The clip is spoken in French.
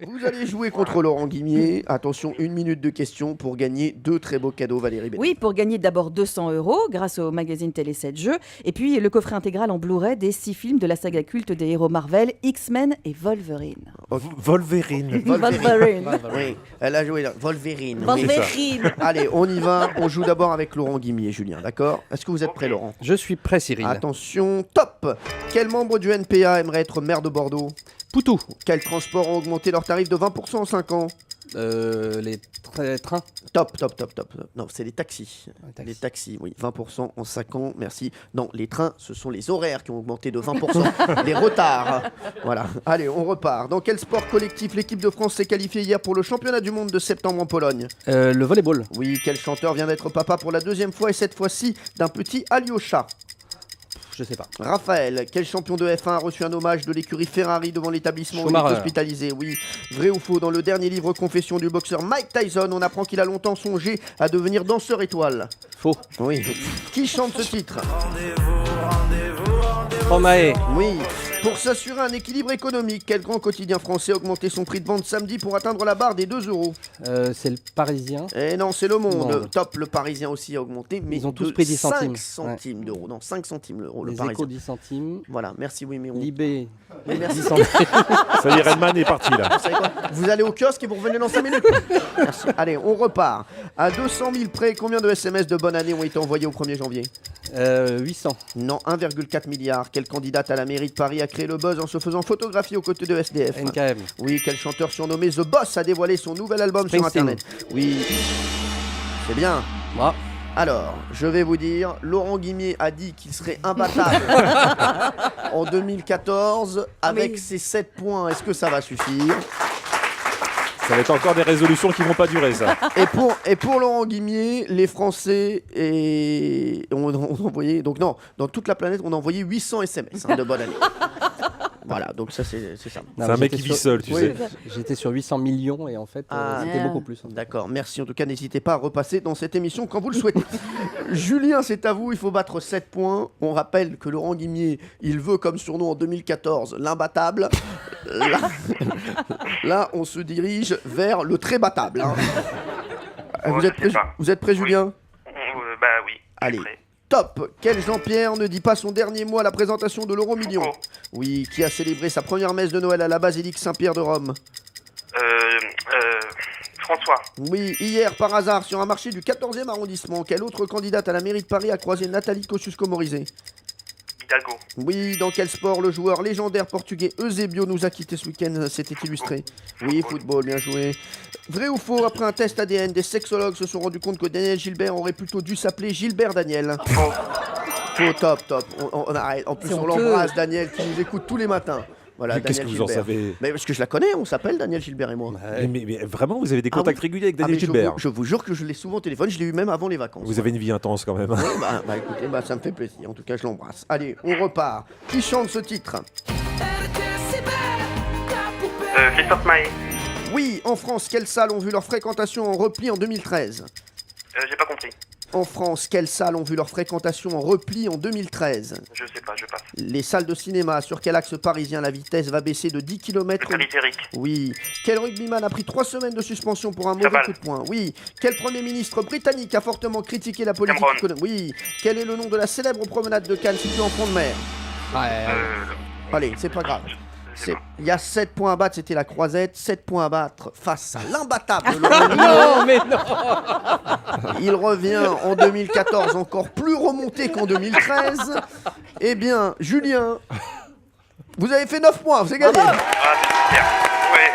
Vous allez jouer contre Laurent Guimier. Attention, 1 minute de questions pour gagner 2 très beaux cadeaux, Valérie Bédé. Oui, pour gagner d'abord 200 € grâce au magazine Télé 7 Jeux. Et puis le coffret intégral en Blu-ray des 6 films de la saga culte des héros Marvel, X-Men et Wolverine. Wolverine. Oui, elle a joué là. Wolverine. Oui. Wolverine. Allez, on y va. On joue d'abord avec Laurent Guimier, Julien, d'accord? Est-ce que vous êtes prêt, Laurent? Je suis prêt, Cyril. Attention, top! Quel membre du NPA aimerait être maire de Bordeaux? Poutou. Quels transports ont augmenté leur tarif de 20% en 5 ans? Les trains. Top. Non, c'est les taxis. taxi. Les taxis, oui. 20% en 5 ans, merci. Non, les trains, ce sont les horaires qui ont augmenté de 20%. Les retards. Voilà. Allez, on repart. Dans quel sport collectif l'équipe de France s'est qualifiée hier pour le championnat du monde de septembre en Pologne? Le volleyball. Oui, quel chanteur vient d'être papa pour la 2e fois et cette fois-ci d'un petit Alyosha? Je sais pas. Raphaël, quel champion de F1 a reçu un hommage de l'écurie Ferrari devant l'établissement où il est Schumacher. hospitalisé? Oui, vrai ou faux? Dans le dernier livre Confession du boxeur Mike Tyson, on apprend qu'il a longtemps songé à devenir danseur étoile. Faux. Oui. Qui chante ce titre? Romae. Oui. Pour s'assurer un équilibre économique, quel grand quotidien français a augmenté son prix de vente samedi pour atteindre la barre des 2 €? C'est le Parisien. Eh non, c'est Le Monde. Monde. Top, le Parisien aussi a augmenté, mais Ils ont tous de pris 10 centimes. 5 centimes d'euros. Non, 5 centimes l'euro, le Les Parisien. Échos 10 centimes. Voilà, merci, oui, mais on... Libé. Oui, merci. 10 centimes. Ça y est, Redman est parti là. Vous savez quoi? Vous allez au kiosque et vous revenez dans 5 minutes. Merci. Allez, on repart. À 200 000 près, combien de SMS de bonne année ont été envoyés au 1er janvier? 800. Non, 1,4 milliard. Quelle candidate à la mairie de Paris a créé le buzz en se faisant photographier aux côtés de SDF? NKM. Oui, quel chanteur surnommé The Boss a dévoilé son nouvel album sur Springsteen. Internet? Oui, c'est bien. Moi. Alors, je vais vous dire, Laurent Guimier a dit qu'il serait imbattable en 2014 avec ses 7 points. Est-ce que ça va suffire? Ça va être encore des résolutions qui vont pas durer, ça. Et pour Laurent Guimier, les Français ont envoyé, donc non, dans toute la planète, on a envoyé 800 SMS de bonne année. Voilà, donc ça c'est ça. Non, C'est un mais mec qui j'étais vit seul, tu Oui. sais. J'étais sur 800 millions et en fait, c'était beaucoup plus. D'accord, merci. En tout cas, n'hésitez pas à repasser dans cette émission quand vous le souhaitez. Julien, c'est à vous, il faut battre 7 points. On rappelle que Laurent Guimier, il veut comme surnom en 2014 l'imbattable. Là, on se dirige vers le très battable. Hein. Vous êtes prêt, Julien? Bah oui. je suis Allez. prêt. Top! Quel Jean-Pierre ne dit pas son dernier mot à la présentation de l'euro million? Coco. Oui, qui a célébré sa première messe de Noël à la basilique Saint-Pierre de Rome? François. Oui, hier, par hasard, sur un marché du 14e arrondissement, quelle autre candidate à la mairie de Paris a croisé Nathalie Kosciusko-Morizet? Hidalgo. Oui, dans quel sport le joueur légendaire portugais Eusebio nous a quitté ce week-end? C'était illustré. Oui, football, bien joué. Vrai ou faux, après un test ADN, des sexologues se sont rendus compte que Daniel Gilbert aurait plutôt dû s'appeler Gilbert Daniel. Faux. Faux, top. On arrête. En plus, C'est on honteux. l'embrasse, Daniel, qui nous écoute tous les matins. Voilà, Qu'est-ce Daniel que vous en Gilbert. savez? Mais parce que je la connais, on s'appelle Daniel Gilbert et moi. Mais vraiment, vous avez des Ah contacts oui. réguliers avec Ah, Daniel mais Gilbert. je vous jure que je l'ai souvent au téléphone, je l'ai eu même avant les vacances. Vous avez une vie intense quand même. Ouais, bah écoutez, ça me fait plaisir. En tout cas, je l'embrasse. Allez, on repart. Qui chante ce titre? Christophe Maé. Oui, en France, quelles salles ont vu leur fréquentation en repli en 2013? J'ai pas compris. En France, quelles salles ont vu leur fréquentation en repli en 2013? Je sais pas, je passe. Les salles de cinéma, sur quel axe parisien la vitesse va baisser de 10 Le km? périphérique. Oui. Quel rugbyman a pris 3 semaines de suspension pour un mauvais Cabal. coup de poing? Oui. Quel Premier ministre britannique a fortement critiqué la politique Cameron. économique? Oui. Quel est le nom de la célèbre promenade de Cannes située en front de mer? Allez, c'est pas grave. Il y a 7 points à battre, c'était la croisette. 7 points à battre face à l'imbattable Laurent Guimier. Non, mais non. Il revient en 2014 encore plus remonté qu'en 2013. Eh bien, Julien, vous avez fait 9 points, vous avez gagné. Ah, c'est super. Ouais.